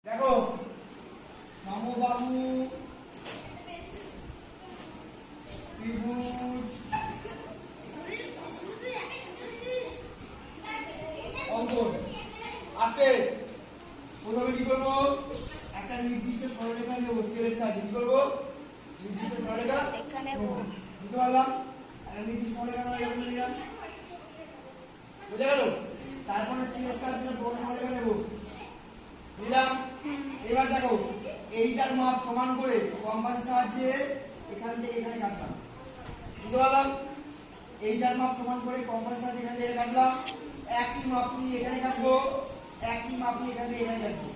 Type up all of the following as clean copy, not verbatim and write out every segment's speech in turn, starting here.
দেখো সমবাহু ত্রিভুজ অঙ্কন আজকে প্রথমে কি করবো, একটা নির্দিষ্ট সরলরেখা নেব, স্কেলের সাহায্যে কি করবো, নির্দিষ্ট সরলরেখা বুঝতে পারলাম। একটা নির্দিষ্ট সরলরেখা নিলাম, বুঝে গেল। তারপরে স্কেলের সাহায্যে বড় সরলরেখা নেব, নিলাম। এবার দেখো এইটার মাপ সমান করে কম্পাসের সাহায্যে এখান থেকে এখানে কাটলাম, বুঝতে পারলাম। এইটার মাপ সমান করে কম্পাসের সাহায্যে এখান থেকে কাটলাম। একই মাপ নিয়ে এখানে কাটবো, একই মাপ নিয়ে এখান থেকে এখানে কাটবো,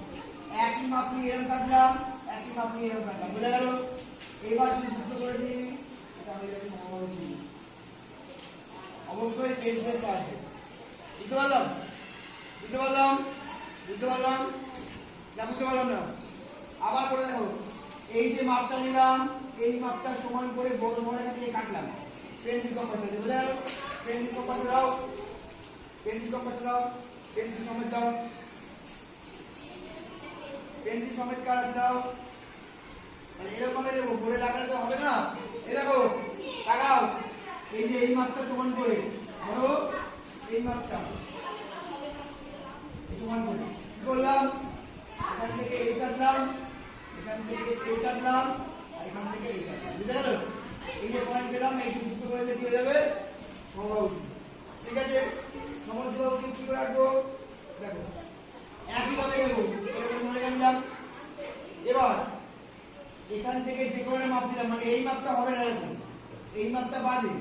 একই মাপ নিয়ে এরকম কাটলাম, একই মাপ নিয়ে এরকম কাটলাম, বুঝে গেল। এবার যদি যুক্ত করে দিই এটা হয়ে যাবে সমবাহু ত্রিভুজ, অবশ্যই পেন্সিলের সাহায্যে, বুঝতে পারলাম, বুঝতে পারলাম, বুঝতে পারলাম না, বুঝতে পারলাম না। আবার করে দেখো, এই যে মাপটা নিলাম এই মাপটা সমান করে বড় বড় রেখা দিয়ে কাটলাম, পেন্সিল কম্পাসে বুঝে গেল। পেন্সিল কম্পাসে দাও, পেন্সিল কম্পাসে দাও, পেন্সিল সমেত দাও, পেন্সিল সমেত কাট দাও। মানে এরকম নেবো, বলে লাগালে তো হবে না। এই দেখো লাগাও, এই যে এই মাপটা সমান করে ধরো, এই মাপটা সমান করে কি করলাম, এখান থেকে এই কাটলাম, এখান থেকে এই কাটলাম, আর এখান থেকে এই কাটলাম, বুঝে গেল। এই যে পয়েন্ট পেলাম, এই যুক্ত করে দিলে কি হয়ে যাবে, সমবাহু। ঠিক আছে, সমবাহু কি করে রাখবো, দেখো একইভাবে নেবো, এরকম মনে রাখলাম। এবার এখান থেকে যে কোনো মাপ দিলাম, মানে এই মাপটা হবে না, এরকম এই মাপটা বাদে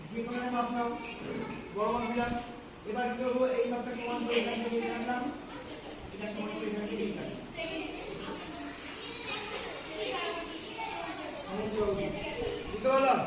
যে কোনো মাপ নাও, বড় মাপ দিলাম। এবার কি করবো, এই মাপটা সমান করে এখান থেকে এই কাটলাম, এটা সমান করে এখান থেকে এই কাটলাম, বুঝতে পারলাম।